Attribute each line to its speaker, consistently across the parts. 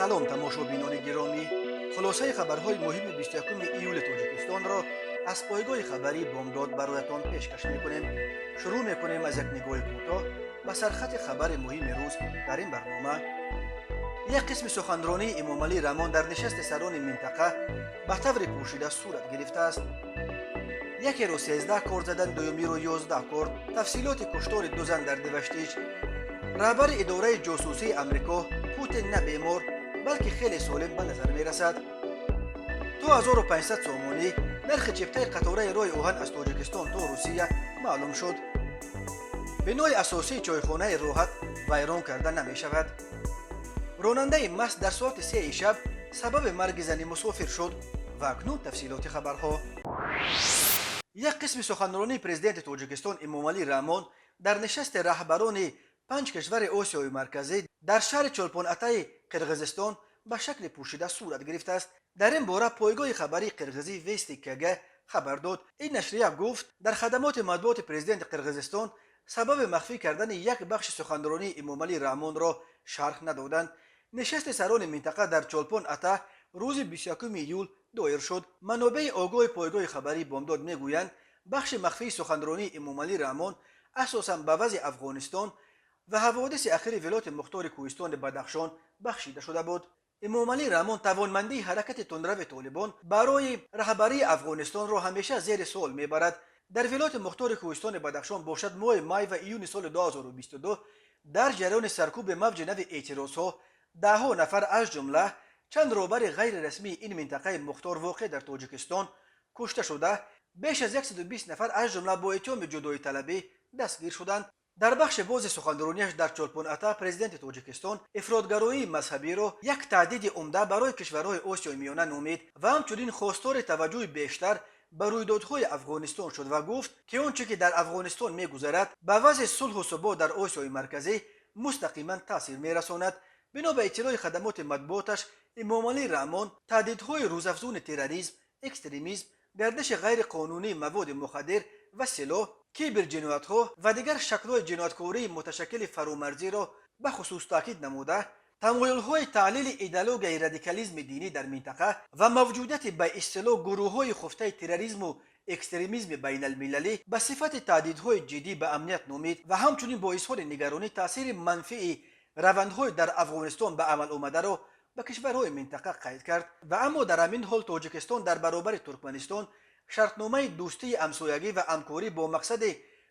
Speaker 1: سلام تماشابینان گرامی، خلاصه خبرهای مهم 21 ایول تاجیکستان را از پایگاه خبری بامداد برایتان پیشکش میکنیم. شروع میکنیم از یک نگاه کوتاه به سرخط خبر مهم روز در این برنامه. یک قسم سخنرانی امام علی رحمان در نشست سران منطقه به طور پوشیده صورت گرفته است. یکی رو 13 کار زدن، دومی رو 11 کار. تفصیلات کشتار دو زن در دوشتیج. رهبر اداره جاسوسی امریکا پوتین نه بیمار بلکه خیلی سالم به نظر می رسد. 2500 سومانی نرخ چپتای قطاره راه اوهن از تاجیکستان تا روسیه معلوم شد. بنای اساسی چایخانه راحت ویران کرده نمی شود. راننده مست در ساعت 3 شب سبب مرگ زن مسافر شد و اکنون تفصیلات خبرها. یک قسم سخنرانی پرزیدنت تاجیکستان امام علی رحمان در نشست رهبران 5 کشور آسیای مرکزی در شهر چولپان اتای قرقیزستان به شکل پوشیده صورت گرفته است. در این باره پایگاه خبری قرقیزی ویستی کگه خبر داد. این نشریه گفت در خدمات مطبوعات پرزیدنت قرقیزستان سبب مخفی کردن یک بخش سخنرانی امام علی رحمان را شرح ندادند. نشست سران منطقه در چولپان اتا روز 21 ایول دایر شد. منابع آگاه پایگاه خبری بامداد میگویند بخش مخفی سخنرانی امام علی رحمان اساساً به وضع افغانستان و حوادث اخیر ولایت مختار کوهستان بدخشان بخشیده شده بود. امام علی رحمان توانمندی حرکت تندرو طالبان برای رهبری افغانستان را همیشه زیر سوال میبرد. در ولایت مختار کوهستان بدخشان باشد ماه می و ایون سال 2022 در جریان سرکوب موج نو اعتراضها 10 نفر از جمله چند رهبر غیر رسمی این منطقه مختار واقع در تاجیکستان کشته شده، بیش از 120 نفر از جمله با اتهام جدایی طلبی دستگیر شدند. در بخش باز سخنرانیش در چولپان اتا پرزیدنت تاجیکستان افراطگرایی مذهبی را یک تهدید عمده برای کشورهای آسیای میانه نامید و همچنین خواستار توجه بیشتر به رویدادهای افغانستان شد و گفت که آنچه که در افغانستان میگذرد به وضع صلح و ثبات در آسیای مرکزی مستقیما تاثیر میرساند. بنا به اطلاع خدمات مطبوعاتش امام علی رحمان تهدیدهای روزافزون تروریسم، اکستریمیسم، گردش غیر قانونی مواد مخدر و سلاح، کیبر جنایت‌ها و دیگر شکل‌های جنایتکاری متشکل فرامرزی را به خصوص تاکید نموده، تمایل‌های تعلیل ایدئولوژی رادیکالیسم دینی در منطقه و موجودیت به اصطلاح گروه‌های خفته تروریسم و اکستریمیسم بین المللی به صفت تهدیدهای جدی به امنیت نامید و همچنین با اظهار نگرانی تاثیر منفی روندهای در افغانستان به عمل آمده را به کشورهای منطقه قید کرد. و اما در همین حال تاجیکستان در برابر ترکمنستان شرطنامه دوستی همسایگی و همکاری با مقصد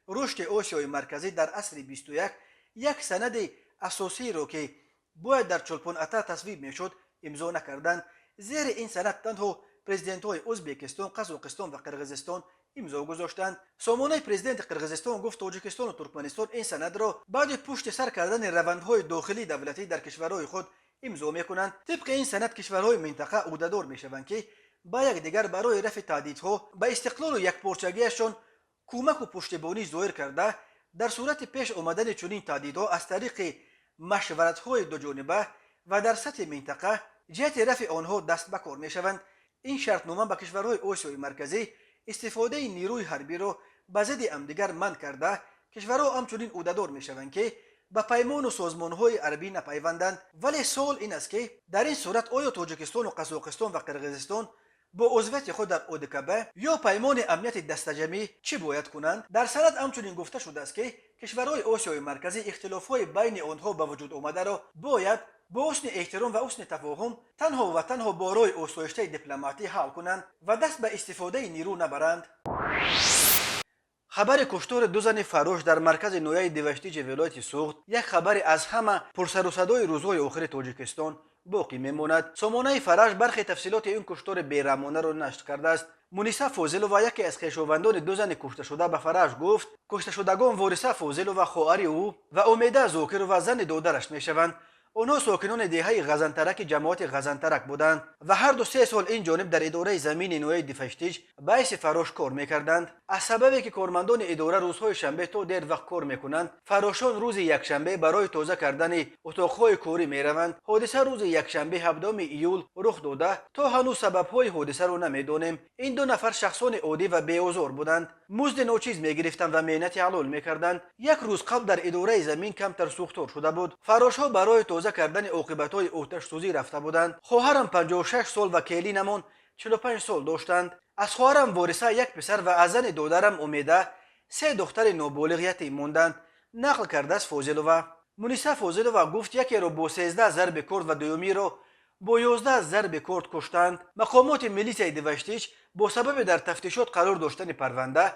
Speaker 1: رشد آسیای مرکزی در عصر 21 یک سند اساسی را که باید در چولپان اتا تصویب میشد امضا نکردند. زیر این سند تنها پرزیدنت‌های ازبکستان، قزاقستان و قرقیزستان امضا گذاشتند. سامانه پرزیدنت قرقیزستان گفت تاجیکستان و ترکمنستان این سند را بعد پشت سر کردن روندهای داخلی دولتی در کشورهای خود امضا میکنند. طبق این سند کشورهای منطقه عهده‌دار میشوند که با یک دیگر برای رفع تهدیدها به استقلال و یکپارچگیشان کمک و پشتیبانی ظاهر کرده در صورت پیش آمدن چنین تهدیدها از طریق مشورت‌های دو جانبه و در سطح منطقه جهت رفع آنها دست به کار میشوند. این شرطنامه به کشورهای آسیای مرکزی استفاده نیروی حربی را به ضد همدیگر منع کرده کشورها همچنین عهده‌دار میشوند که به پیمان و سازمان‌های عربی نپیوندند. ولی سوال این است که در این صورت آیا تاجیکستان و قزاقستان و قرقیزستان با عضویت خود در اودکبه یا پیمان امنیت دستجمعی چی باید کنند؟ در سند همچنین گفته شده است که کشورهای آسیای مرکزی اختلاف‌های بین آنها به وجود آمده را باید با حسن احترام و حسن تفاهم تنها با راه آسایش‌های دیپلماتی حل کنند و دست به استفاده نیرو نبرند. خبر کشتار دو زن فراش در مرکز نویای دوشتیج ولایت سوخت یک خبر از همه پرسر و صدای روزهای آخر تاجیکستان باقی میماند. سامانه فرش برخی تفصیلات این کشتار بیرحمانه را نشر کرده است. مونیسا فاضلووا یکی از خویشاوندان دو زن کشته شده به فرش گفت کشته شدگان وارثه فاضلووا خواهر او و امیده زاکرova زن دادرش میشوند. آنها ساکنان دهه غزنترک جماعت غزنترک بودند و هر دو 3 سال این جانب در اداره زمین نویای دفشتیج باعث فراش کار میکردند. از سببی که کارمندان اداره روزهای شنبه تا دیر وقت کار میکنند، فراشان روز یکشنبه برای تازه کردن اتاقهای کاری میروند. حادثه روز یکشنبه 17 ایول رخ داده. تا هنوز سببهای حادثه را نمیدانیم. این 2 نفر شخصان عادی و بی‌آزار بودند. مزد ناچیز میگرفتند و مهنت حلال میکردند. یک روز قبل در اداره زمین کمتر سوختار شده بود. فراشها برای اندازه کردن عاقبت‌های آتش سوزی رفته بودند. خواهرم 56 سال و کلینمان 45 سال داشتند. از خواهرم وارثه یک پسر و از زن دادرم امیده 3 دختر نابالغ یتیم ماندند. نقل کرده است فاضلوه. مونیسه فاضلوه گفت یکی را با 13 ضرب کرد و دومی را با 11 ضرب کرد کشتند. مقامات میلیسای دوشتیچ با سبب در تفتیشات قرار داشتن پرونده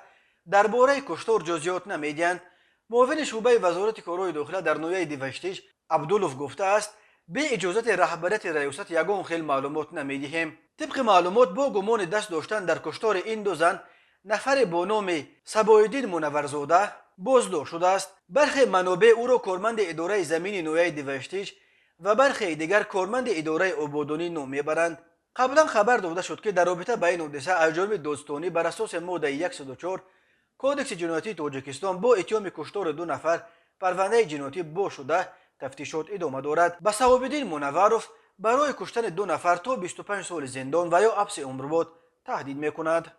Speaker 1: درباره کشتار جزئیات نمیدهند. معاون شعبه وزارت کارهای داخله در نویه دوشتیچ عبدالوف گفته است به اجازت رهبریت ریاست یگان خیل معلومات نمیدهیم. طبق معلومات با گمان دست داشتن در کشتار این دو زن نفر با نام صبایالدین منورزاده بازداشت شده است. برخی منابع او را کارمند اداره زمین نویه دوشتیچ و برخی دیگر کارمند اداره آبادانی نام میبرند. قبلا خبر داده شد که در رابطه با این حادثه از جرم دزدستانی بر اساس ماده 104 کودکس جنایتی تاجیکستان با اتهام کشتار 2 نفر پرونده جنایتی باز شده تفتیشات ادامه دارد. به صوابالدین منوروف برای کشتن 2 نفر تا 25 سال زندان و یا حبس عمرباد تهدید میکند.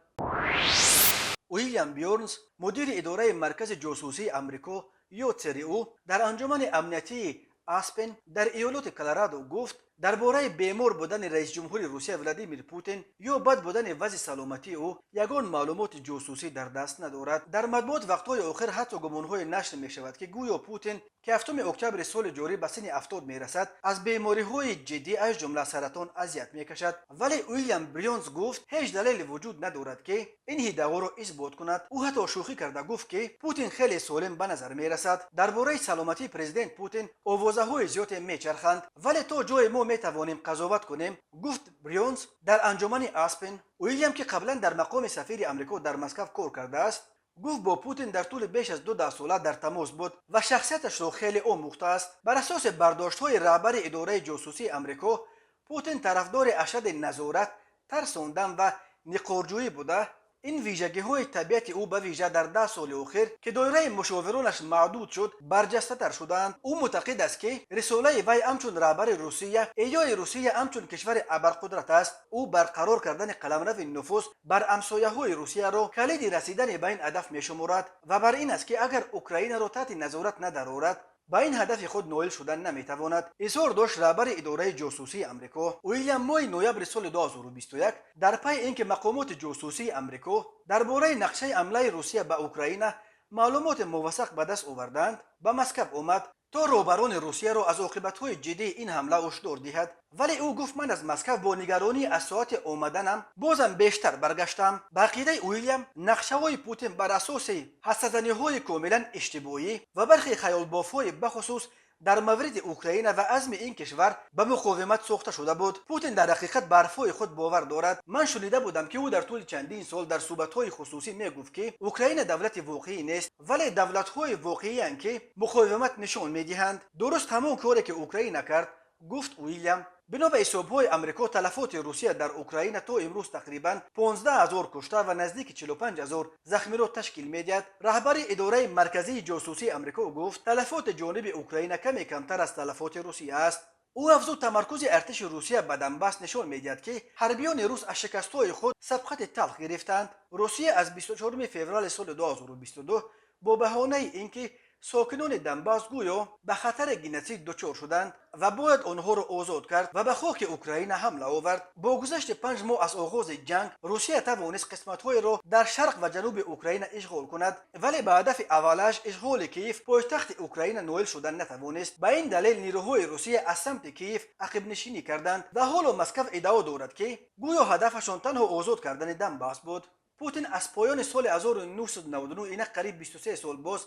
Speaker 1: ویلیام بیورنز مدیر اداره مرکز جاسوسی آمریکا یا CRU در انجمن امنیتی آسپن در ایالت کلرادو گفت درباره بیمار بودن رئیس جمهور روسیه ولادیمیر پوتین یا بد بودن وضع سلامتی او یگان معلومات جاسوسی در دست ندارد. در مطبوعات وقتهای آخر حتی گمانهای نشر می شود که گویا پوتین که 7 اکتبر سال جاری به سن 70 می رسد از بیماری‌های جدی از جمله سرطان اذیت می کشد. ولی ویلیام بیورنز گفت هیچ دلیل وجود ندارد که این ادعا را اثبات کند. او حتی شوخی کرده گفت که پوتین خیلی سالم به نظر می رسد. درباره سلامتی پرزیدنت پوتین آوازه‌های زیاد می چرخند ولی تا جای ما می توانیم قضاوت کنیم، گفت بیورنز در انجمن آسپن. ویلیام که قبلا در مقام سفیر آمریکا در مسکو کار کرده است گفت با پوتین در طول بیش از 2 ساله در تماس بود و شخصیتش را خیلی آموخته است. بر اساس برداشت‌های رهبر اداره جاسوسی آمریکا پوتین طرفدار اشد نظارت، ترساندن و نقارجویی بوده. این ویژگی‌های طبیعت او به ویژه در 10 سال اخیر که دایره مشاورانش محدود شد برجسته تر شدند. او معتقد است که رساله وی همچون رهبر روسیه ایای روسیه همچون کشور ابرقدرت است. او برقرار کردن قلمرو نفوذ بر همسایه‌های روسیه را کلید رسیدن به این هدف می‌شمارد و بر این است که اگر اوکراین را تحت نظارت ندارد با این هدف خود نائل شدن نمیتواند. اظهار داشت رهبر اداره جاسوسی آمریکا. ویلیام ماه نوامبر سال 2021 در پی اینکه مقامات جاسوسی آمریکا درباره نقشه حمله روسیه به اوکراین معلومات موثق به دست آوردند به مسکو آمد تا رهبران روسیه را از عاقبت‌های جدی این حمله هشدار دهد. ولی او گفت من از مسکو با نگرانی از ساعت آمدنم بازم بیشتر برگشتم. به عقیده ویلیام نقشه‌های پوتین بر اساس حدس‌زنی‌های کاملا اشتباهی و برخی خیال‌باف‌های بخصوص در مورد اوکراین و عزم این کشور به مقاومت ساخته شده بود. پوتین در حقیقت به حرف‌های خود باور دارد. من شنیده بودم که او در طول چندین سال در صحبت‌های خصوصی میگفت که اوکراین دولت واقعی نیست ولی دولت‌های واقعی اند که مقاومت نشان می‌دهند. درست همون کاری که اوکراین کرد، گفت ویلیام. بنا به حساب‌های آمریکا تلفات روسیه در اوکراین تا امروز تقریباً 15000 کشته و نزدیک 45000 زخمی را تشکیل می‌دهد. رهبر اداره مرکزی جاسوسی آمریکا گفت تلفات جانب اوکراین کمی کمتر از تلفات روسیه است. او افزود تمرکز ارتش روسیه به دنباس نشان می‌دهد که حربیان روس از شکست‌های خود سبقت تلخ گرفتند. روسیه از 24 فوریه سال 2022 با بهانه اینکه ساکنان دنباس گویا به خطر گنسیت دچار شدند و باید آنها را آزاد کرد و به خاک اوکراین حمله آورد. با گذشت 5 ماه از آغاز جنگ روسیه توانست قسمت‌های را در شرق و جنوب اوکراین اشغال کند ولی به هدف اولش اشغال کیف پایتخت اوکراین نائل شدن نتوانست. به این دلیل نیروهای روسیه از سمت کیف عقب نشینی کردند و حالا مسکو ادعا دارد که گویا هدفشان تنها آزاد کردن دنباس بود. پوتین از پایان سال 1999 اینک قریب 23 سال باز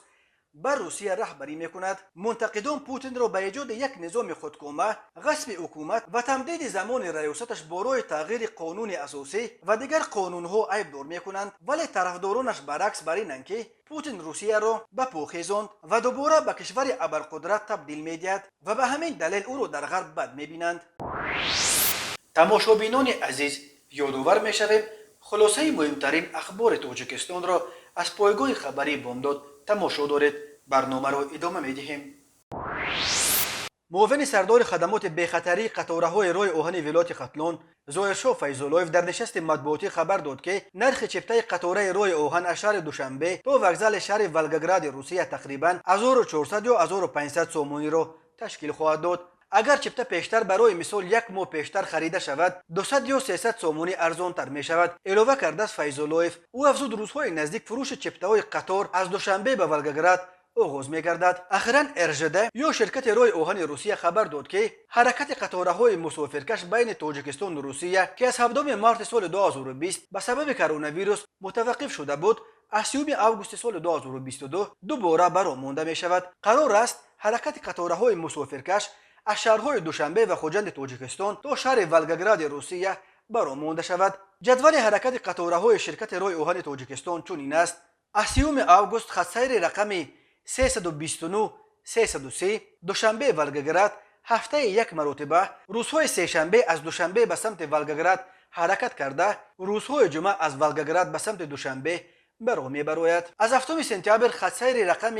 Speaker 1: بر روسیه رهبری میکند. منتقدان پوتین را به ایجاد یک نظام خودکامه، غصب حکومت و تمدید زمان ریاستش برای تغییر قانون اساسی و دیگر قانونها عیبدار میکنند ولی طرفدارانش برعکس بر اینند که پوتین روسیه را بپوخیزاند و دوباره به کشور ابرقدرت تبدیل میدهد و به همین دلیل او را در غرب بد میبینند. تماشابینان عزیز، یادآور میشویم خلاصه مهمترین اخبار تاجیکستان را از پایگاه خبری بامداد تماشا دارید. برنامه را ادامه میدهیم. معاون سردار خدمات بخطری قطاره‌های راه آهن ولایت ختلان ظاهرشاه فیض‌اللهیف در نشست مطبوعاتی خبر داد که نرخ چپتای قطاره راه آهن از شهر دوشنبه تا وокزال شهر ولگاگراد روسیه تقریباً 1400 یا 1500 سومونی را تشکیل خواهد داد. اگر چپتا پیشتر برای مثال 1 ماه پیشتر خریده شود 200 یا 300 سومونی ارزانتر می شود. علاوه کرده است فیض‌اللهیف. او افزود روزهای نزدیک فروش چپتاهای قطار از دوشنبه به ولگگراد آغاز می‌گردد. اخیراً ارژده یا شرکت رای آهن روسیه خبر داد که حرکت قطارهای مسافرکش بین تاجیکستان و روسیه که از 7 مارس سال 2020 به سبب کرونا ویروس متوقف شده بود، از 30 آگوست سال 2022 دوباره برآمده می شود. قرار است حرکت قطارهای مسافرکش از شهرهای دوشنبه و خوجند تاجیکستان تا شهر ولگگراد روسیه برآمده شود. جدول حرکت قطارهای شرکت رای آهن تاجیکستان چنین است: از 30 آگوست خط سیر رقم 329 303 دوشنبه ولگگراد هفته یک مرتبه، روزهای سه‌شنبه از دوشنبه به سمت ولگگراد حرکت کرده، روزهای جمعه از ولگگراد به سمت دوشنبه برو میبراید. از 7 سپتامبر خط سیر رقم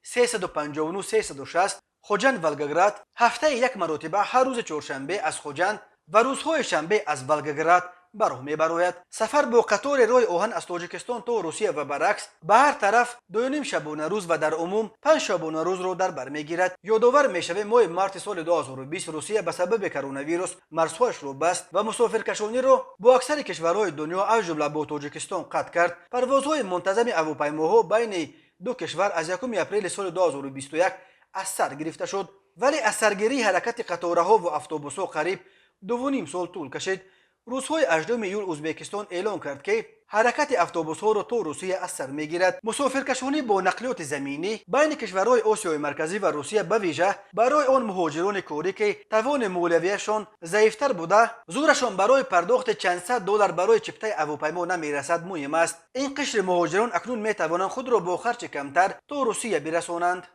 Speaker 1: 359 360 خوجند ولگگراد هفته یک مرتبه هر روز چهارشنبه از خوجند و روزهای شنبه از ولگگراد برو میبراید. سفر با قطار رای آهن از تاجیکستان تا روسیه و برعکس به هر طرف 2.5 شبانه روز و در عموم 5 شبانه روز را در بر میگیرد. یادآور میشویم ماه مارس سال 2020 روسیه به سبب کرونا ویروس مرزهایش را بست و مسافرکشانی را با اکثر کشورهای دنیا از جمله با تاجیکستان قطع کرد. پروازهای منتظم هواپیماها بین دو کشور از 1 اپریل سال 2021 از سر گرفته شد، ولی از سرگیری حرکت قطارها و اتوبوسها قریب 2.5 سال طول کشید. روزهای 18 ایول ازبکستان اعلام کرد که حرکت اتوبوس‌ها را تا روسیه از سر میگیرد. مسافرکشانی با نقلیات زمینی بین کشورهای آسیای مرکزی و روسیه به ویژه برای آن مهاجران کاری که توان مالیویشان ضعیفتر بوده، زورشان برای پرداخت چند صد دلار برای چپتای هواپیما نمیرسد مهم است. این قشر مهاجران اکنون میتوانند خود را با خرج کمتر تا روسیه برسانند.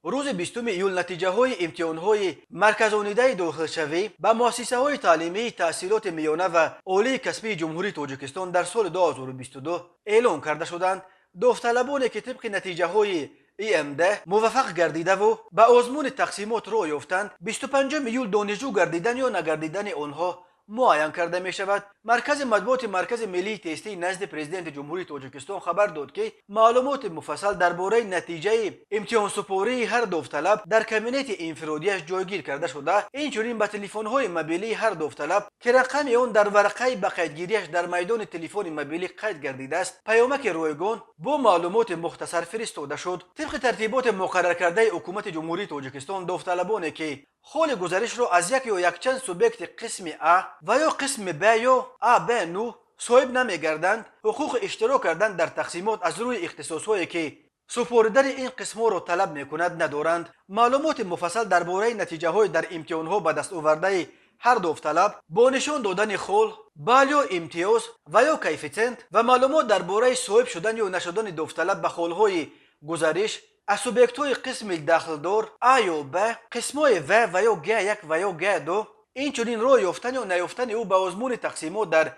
Speaker 1: روز 20 ایول نتیجه های امتحان های مرکزانیده داخلشوی به مؤسسه های تعلیمی تحصیلات میانه و عالی کسبی جمهوری تاجیکستان در سال 2022 اعلام کرده شدند. داوطلبانی که طبق نتیجه های EMD موفق گردیده و به آزمون تقسیمات راه یافتند 25 ایول دانشجو گردیدن یا نگردیدن آنها معین کرده می شود. مرکز مطبوعات مرکز ملی تستی نزد پرزیدنت جمهوری تاجیکستان خبر داد که معلومات مفصل درباره نتیجه امتحان سپاری هر داوطلب در کابینت انفرادیش جایگیر کرده شده. اینچنین به تلفن‌های موبیلی هر داوطلب که رقم آن در ورقه به قیدگیریش در میدان تلفن موبیلی قید گردیده است پیامک رایگان با معلومات مختصر فرستاده شد. طبق ترتیبات مقرر کرده حکومت جمهوری تاجیکستان داوطلبانی که حال گزارش را از یک یا یک چند سوبیکت قسم A و یا قسم B یا AB9 صاحب نمیگردند حقوق اشتراک کردن در تقسیمات از روی اختصاصهایی که سپردن این قسم‌ها را طلب میکند ندارند. معلومات مفصل درباره نتیجه های در امتحان‌ها به دست آورده هر داوطلب با نشان دادن خال، بال یا امتیاز و یا کیفیتنت و معلومات درباره صاحب شدن یا نشدن داوطلب به خال‌های گزارش از سوبیکت‌های قسم داخلدار A یا B، قسم‌های V و یا G1 و یا G2، اینچنین راه یافتن یا نیافتن او به آزمون تقسیمات در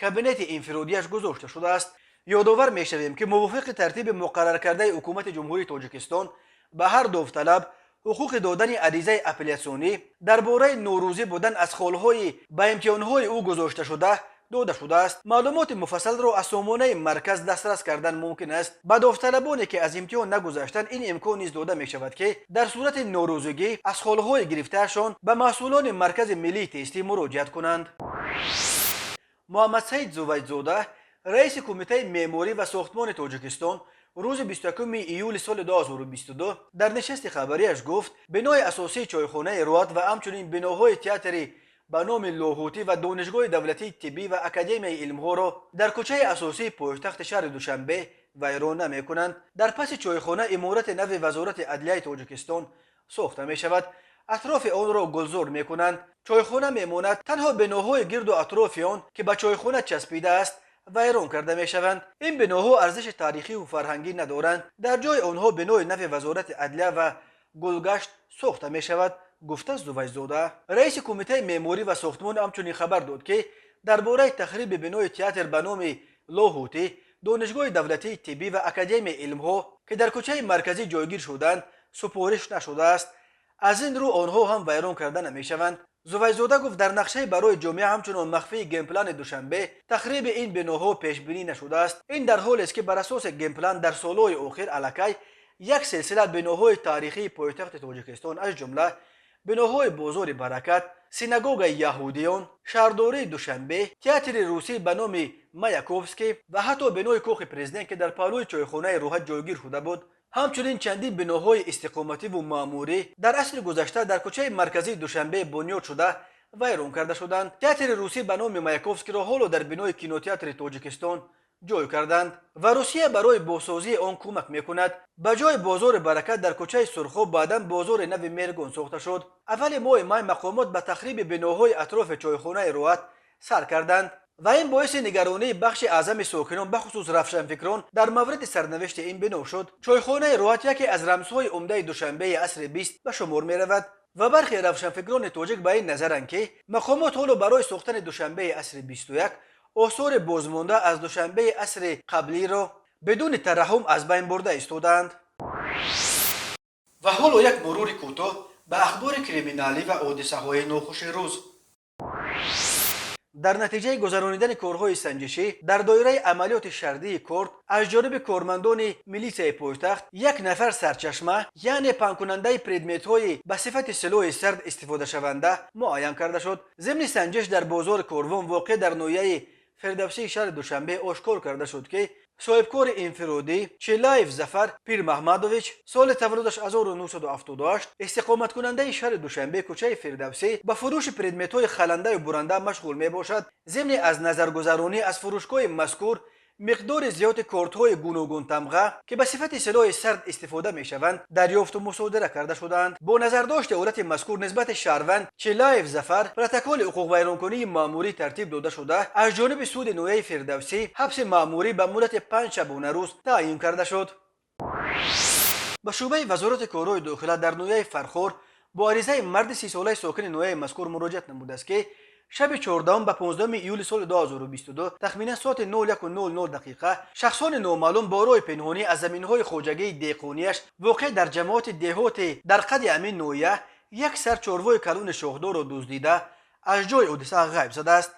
Speaker 1: کابینت انفرادیش گذاشته شده است. یادآور می‌شویم که موافق ترتیب مقرر کرده حکومت جمهوری تاجیکستان به هر داوطلب حقوق دادن عریضه اپلیاسیونی درباره نوروزی بودن از خال‌های به امتحان‌های او گذاشته شده داده شده است. معلومات مفصل را از سامانه مرکز دسترس کردن ممکن است. به داوطلبانی که از امتحان نگذشتند این امکان نیز داده می شود که در صورت ناروزگی از خال‌های گرفته‌شان به مسئولان مرکز ملی تستی مراجعت کنند. محمد سعید زویدزاده رئیس کمیته معماری و ساختمان تاجیکستان روز 21 ایول سال 2022 در نشست خبریش گفت بنای اساسی چایخانه روات و همچنین بناهای تئاتری به نام لاهوتی و دانشگاه دولتی طبی و اکادمی علم‌ها را در کوچه اساسی پایتخت شهر دوشنبه ویران نمی‌کنند. در پس چایخانه عمارت نو وزارت عدلیه تاجیکستان ساخته می‌شود. اطراف آن را گلزار می‌کنند. چایخانه می‌ماند تنها بناهای گرد و اطراف آن که به چایخانه چسبیده است ویران کرده می‌شوند. این بناها ارزش تاریخی و فرهنگی ندارند. در جای آنها بنای نو وزارت عدلیه و گلگشت ساخته می‌شود، گفته زویدزاده. رئیس کمیته معماری و ساختمان همچنین خبر داد که درباره تخریب بنای تئاتر به نام لاهوتی، دانشگاه دولتی طبی و اکادمی علم‌ها که در کوچه مرکزی جایگیر شدند سپارش نشده است. از این رو آنها هم ویران کرده نمی‌شوند. زویدزاده گفت در نقشه برای جامعه همچنان مخفی گیم پلان دوشنبه تخریب این بناها پیش بینی نشده است. این در حالی است که بر اساس گیم پلان در سالهای اخیر الکی یک سلسله بناهای تاریخی پایتخت تاجیکستان از جمله بناهای بازار برکت، سینگوگ یهودیان، شهرداری دوشنبه، تئاتر روسی به نام مایاکوفسکی و حتی بنای کاخ پرزیدنت که در پهلوی چایخانه راحت جایگیر شده بود. همچنین چندین بناهای استقامتی و معموری در عصر گذشته در کوچه مرکزی دوشنبه بنیاد شده ویران کرده شدند. تئاتر روسی به نام مایاکوفسکی را حالا در بنای کینوتئاتر تاجیکستان جای کردند و روسیه برای بازسازی آن کمک میکند. به جای بازار برکت در کوچه سرخاب بعدا بازار نو مرگون ساخته شد. اول ماه می مقامات به تخریب بناهای اطراف چایخانه راحت سر کردند و این باعث نگرانی بخش اعظم ساکنان بخصوص روشنفکران در مورد سرنوشت این بنا شد. چایخانه راحت یکی از رمزهای عمده دوشنبه عصر 20 به شمار می رود و برخی روشنفکران تاجیک به این نظرند که مقامات حالا برای ساختن دوشنبه عصر 21 آثار بازمانده از دوشنبه عصر قبلی را بدون ترحم از بین برده ایستادند. و حالا یک مرور کوتاه به اخبار کریمینالی و حادثه‌های ناخوش روز. در نتیجه گذرانیدن کارهای سنجشی در دایره عملیات شردی کرد از جانب کارمندان میلیسیای پایتخت، یک نفر سرچشمه یعنی پنکننده پردمیت‌های به صفت سلاح سرد استفاده شونده معین کرده شد. ضمن سنجش در بازار کاروان واقع در ناحیه فردوسی شهر دوشنبه آشکار کرده شد که صاحبکار انفرادی چلایف ظفر پیر محمدویچ سال تولدش 1978 استقامت کننده شهر دوشنبه کوچه فردوسی به فروش پردمیت‌های خلنده و برنده مشغول می باشد. ضمن از نظرگذرانی از فروشگاه مذکور مقدار زیاد کارت‌های گوناگون تمغه که به صفت سلاح سرد استفاده می‌شوند دریافت و مصادره کرده شدند. با نظرداشت حالت مذکور نسبت شهروند چلایف ظفر پروتکل حقوق ویرانکنی مأموری ترتیب داده شده از جانب سود ناحیه فردوسی حبس مأموری به مدت 5 شبانه روز تعیین کرده شد. به شعبه وزارت کارهای داخله در ناحیه فرخار با عریضه مرد 30 ساله ساکن ناحیه مذکور مراجعت نموده است که شب 14 به 15 ایول سال 2022 تخمینا ساعت 01:00 دقیقه شخصان نامعلوم با راه پنهانی از زمین‌های خواجگی دیقونیش واقع در جماعت دهات در قد امین نویه یک سر چاروای کلون شاهدار را دزدیده از جای حادثه غیب شده است.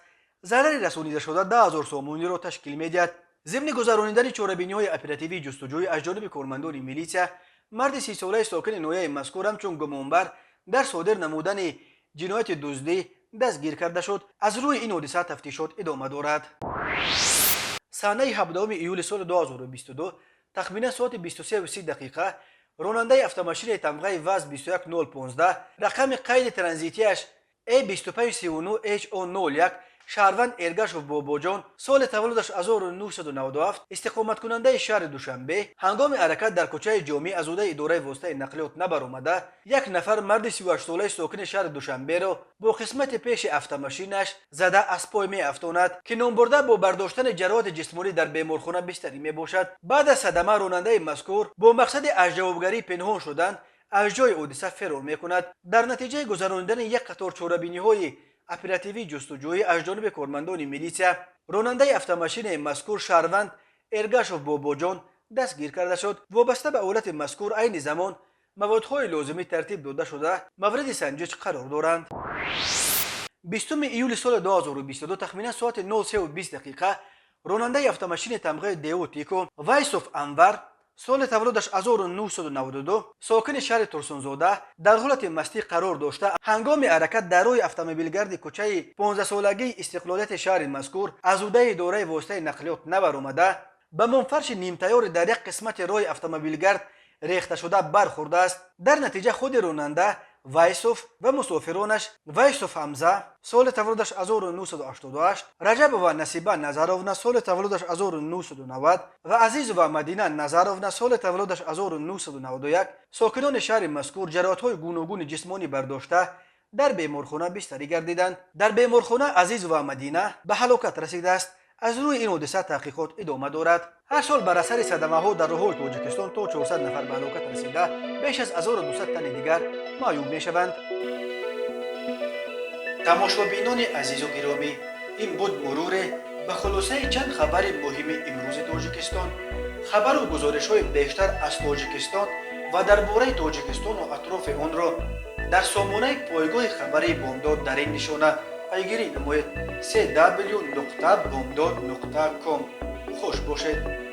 Speaker 1: ضرر رسانیده شده 10,000 سامانی را تشکیل می‌دهد. ضمن گذرانیدن چاره‌بینی‌های اپراتیوی جستجوی از جانب کارمندان میلیسیا، مرد 30 ساله ساکن ناحیه مذکور همچون گمانبر در صادر نمودن جنایت دزدی دستگیر کرده شد. از روی این حادثه تفتیشات ادامه دارد. صحنه 17 ایول سال 2022 تخمینا ساعت 23:30 دقیقه راننده اتومبیل تمغه وز 21015 رقم قید ترانزیتیش A2539H01 شهروند ارگشوف باباجان سال تولدش 1997 استقامت کننده شهر دوشنبه هنگام حرکت در کوچه جامی از عهده اداره واسطه نقلیات نبرآمده یک نفر مرد 38 ساله ساکن شهر دوشنبه را با قسمت پیش اتومبیلش زده از پای می افتاند که نامبرده با برداشتن جراحات جسمانی در بیمارخانه بستری می باشد. بعد از صدمه راننده مذکور با مقصد از جوابگری پنهان شدن از جای حادثه فرار می کند. در نتیجه گذراندن یک قطار چاره‌بینی‌های اپراتیوی جستجویی از جانب کارمندان میلیسیا راننده اتومبیل مذکور شهروند ارگشوف باباجان دستگیر کرده شد. وابسته به حالت مذکور عین زمان موادهای لازمی ترتیب داده شده مورد سنجش قرار دارند. 20 ایول سال 2022 تخمینا ساعت 03:20 دقیقه راننده اتومبیل تمغه دیوتیکو وایسوف انور سال تولدش 1992 ساکن شهر ترسونزاده در حالت مستی قرار داشته هنگام حرکت در روی اتومبیلگرد کوچه 15 سالگی استقلالیت شهر مذکور از عهده اداره واسطه نقلیات نبرآمده به منفرش نیم تیار در یک قسمت راه اتومبیلگرد ریخته شده برخورده است. در نتیجه خود راننده وایسوف و مسافرانش وایسوف حمزه سال تولدش 1988 رجب و نصیبه نظرونا سال تولدش 1990 و عزیز و مدینه نظرونا سال تولدش 1991 ساکنان شهر مذکور جراحت‌های گوناگون جسمانی برداشته در بیمارخانه بستری گردیدند. در بیمارخانه عزیز و مدینه به هلاکت رسیده است. از روی این حادثه تحقیقات ادامه دارد. هر سال بر اثر صدمه‌ها در راه‌های تاجیکستان تا 400 نفر به هلاکت رسیده بیش از 1200 تن دیگر معیوب می‌شوند. تماشابینان عزیز و گرامی، این بود مرور به خلاصه چند خبر مهم امروز تاجیکستان. خبر و گزارش‌های بیشتر از تاجیکستان و درباره تاجیکستان و اطراف آن را در سامانه پایگاه خبری بامداد در این نشانه پیگیری نمایید: www.bomdad.com. خوش باشید.